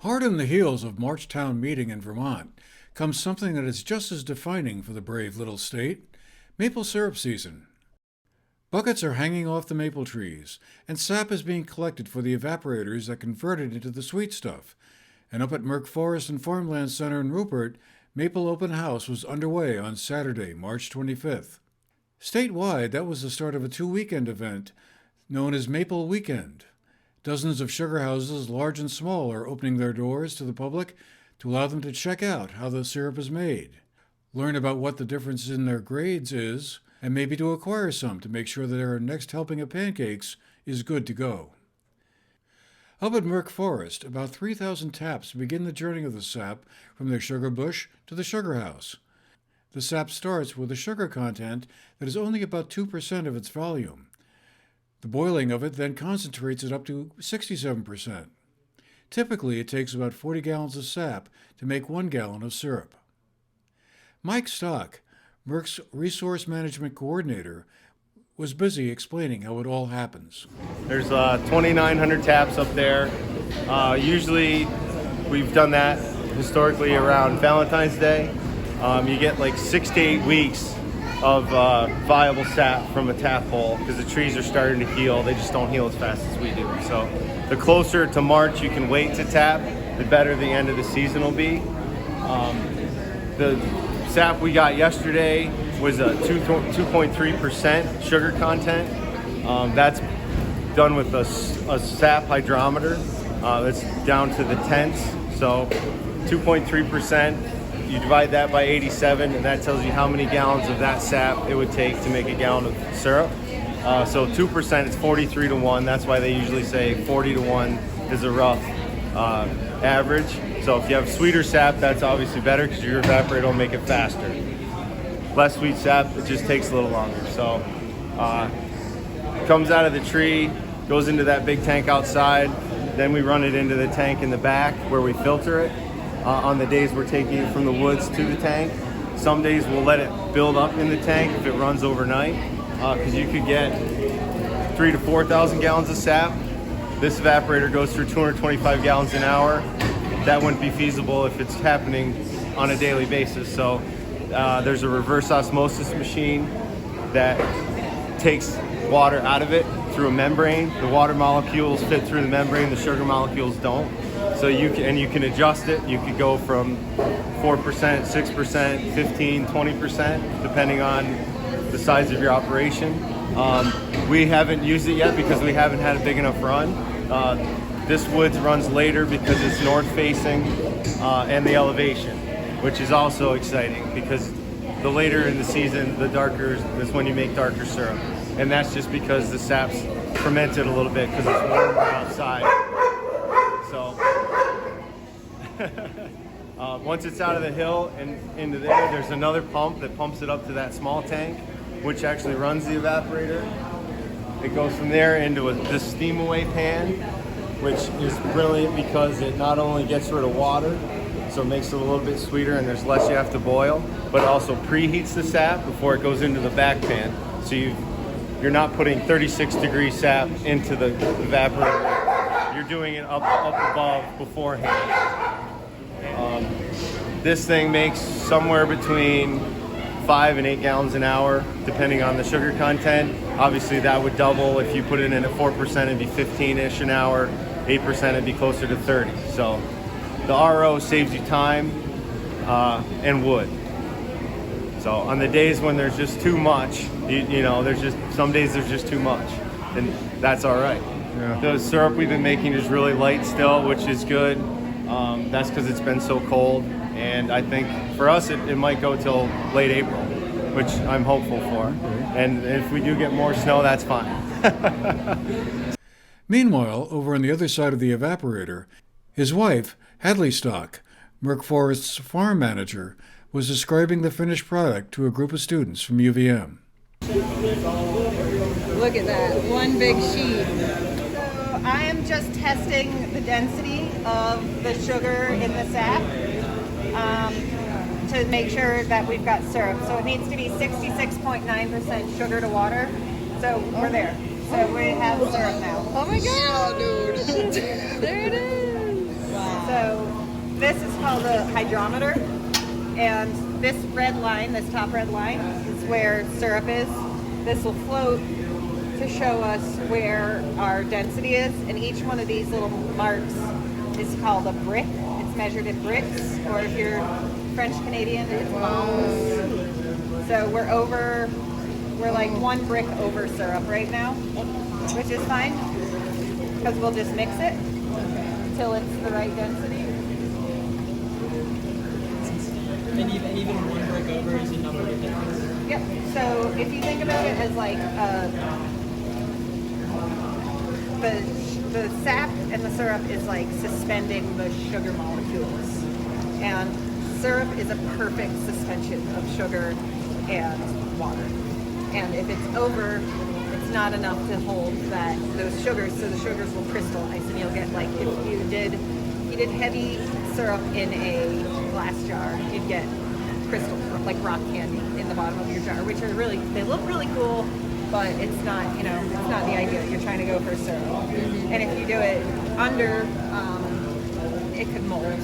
Hard on the heels of Marchtown meeting in Vermont comes something that is just as defining for the brave little state: maple syrup season. Buckets are hanging off the maple trees, and sap is being collected for the evaporators that convert it into the sweet stuff. And up at Merck Forest and Farmland Center in Rupert, Maple Open House was underway on Saturday, March 25th. Statewide, that was the start of a two-weekend event known as Maple Weekend. Dozens of sugar houses, large and small, are opening their doors to the public to allow them to check out how the syrup is made, learn about what the difference in their grades is, and maybe to acquire some to make sure that their next helping of pancakes is good to go. Up at Merck Forest, about 3,000 taps begin the journey of the sap from their sugar bush to the sugar house. The sap starts with a sugar content that is only about 2% of its volume. The boiling of it then concentrates it up to 67%. Typically, it takes about 40 gallons of sap to make 1 gallon of syrup. Mike Stock, Merck's Resource Management Coordinator, was busy explaining how it all happens. There's 2,900 taps up there. Usually we've done that historically around Valentine's Day. You get like 6 to 8 weeks of viable sap from a tap hole because the trees are starting to heal. They just don't heal as fast as we do. So the closer to March you can wait to tap, the better the end of the season will be. The sap we got yesterday was a 2.3% sugar content. That's done with a sap hydrometer. That's down to the tenths. So 2.3%, you divide that by 87, and that tells you how many gallons of that sap it would take to make a gallon of syrup. So 2%, it's 43 to 1. That's why they usually say 40 to 1 is a rough average. So if you have sweeter sap, that's obviously better because your evaporator will make it faster. Less sweet sap, it just takes a little longer. So it comes out of the tree, goes into that big tank outside, then we run it into the tank in the back where we filter it. On the days we're taking it from the woods to the tank, some days we'll let it build up in the tank if it runs overnight, because you could get 3,000 to 4,000 gallons of sap. This evaporator goes through 225 gallons an hour. That wouldn't be feasible if it's happening on a daily basis. So there's a reverse osmosis machine that takes water out of it through a membrane. The water molecules fit through the membrane, the sugar molecules don't. So you can adjust it. You could go from 4%, 6%, 15, 20%, depending on the size of your operation. We haven't used it yet because we haven't had a big enough run. This woods runs later because it's north facing and the elevation, which is also exciting because the later in the season, the darker is when you make darker syrup. And that's just because the sap's fermented a little bit because it's warmer outside. So once it's out of the hill and into there, there's another pump that pumps it up to that small tank, which actually runs the evaporator. It goes from there into this steam away pan, which is brilliant because it not only gets rid of water, so it makes it a little bit sweeter and there's less you have to boil, but it also preheats the sap before it goes into the back pan. So you're not putting 36-degree sap into the evaporator. You're doing it up above beforehand. This thing makes somewhere between 5 and 8 gallons an hour, depending on the sugar content. Obviously, that would double. If you put it in at 4%, it'd be 15-ish an hour. 8%, it'd be closer to 30. So the RO saves you time and wood. So on the days when there's just too much, there's just some days there's just too much, and that's all right. Yeah. The syrup we've been making is really light still, which is good. That's because it's been so cold, and I think for us it might go till late April, which I'm hopeful for. And if we do get more snow, that's fine. Meanwhile, over on the other side of the evaporator, his wife, Hadley Stock, Merck Forest's farm manager, was describing the finished product to a group of students from UVM. Look at that, one big sheet. So I am just testing the density of the sugar in the sap to make sure that we've got syrup. So it needs to be 66.9% sugar to water. So we're there. So we have syrup now. Oh my god, dude. There it is. Wow. So So this is called a hydrometer, and this red line, this top red line, is where syrup is. This will float to show us where our density is, and each one of these little marks is called a brick. It's measured in bricks, or if you're French Canadian, it's moles. So we're like 1 brick over syrup right now, which is fine, because we'll just mix it until it's the right density. And even 1 brick over is a number of difference. Yep. So if you think about it as like the sap and the syrup is like suspending the sugar molecules, and syrup is a perfect suspension of sugar and water. And if it's over, it's not enough to hold those sugars, so the sugars will crystallize, and you'll get like if you did heavy syrup in a glass jar, you'd get crystals like rock candy in the bottom of your jar, which are they look really cool, but it's not, it's not the idea. You're trying to go for syrup. And if you do it under, it could mold.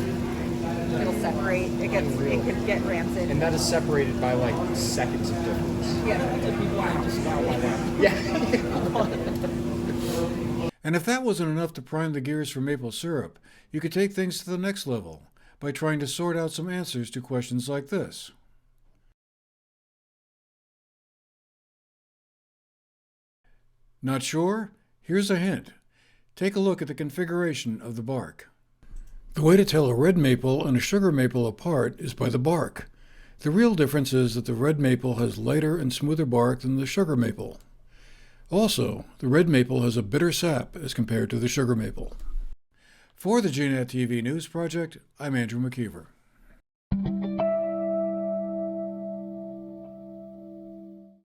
It'll separate. It could get rancid. And that is separated by like seconds of difference. Yeah. The people are just about like that. Yeah. And if that wasn't enough to prime the gears for maple syrup, you could take things to the next level by trying to sort out some answers to questions like this. Not sure? Here's a hint. Take a look at the configuration of the bark. The way to tell a red maple and a sugar maple apart is by the bark. The real difference is that the red maple has lighter and smoother bark than the sugar maple. Also, the red maple has a bitter sap as compared to the sugar maple. For the GNAT-TV News Project, I'm Andrew McKeever.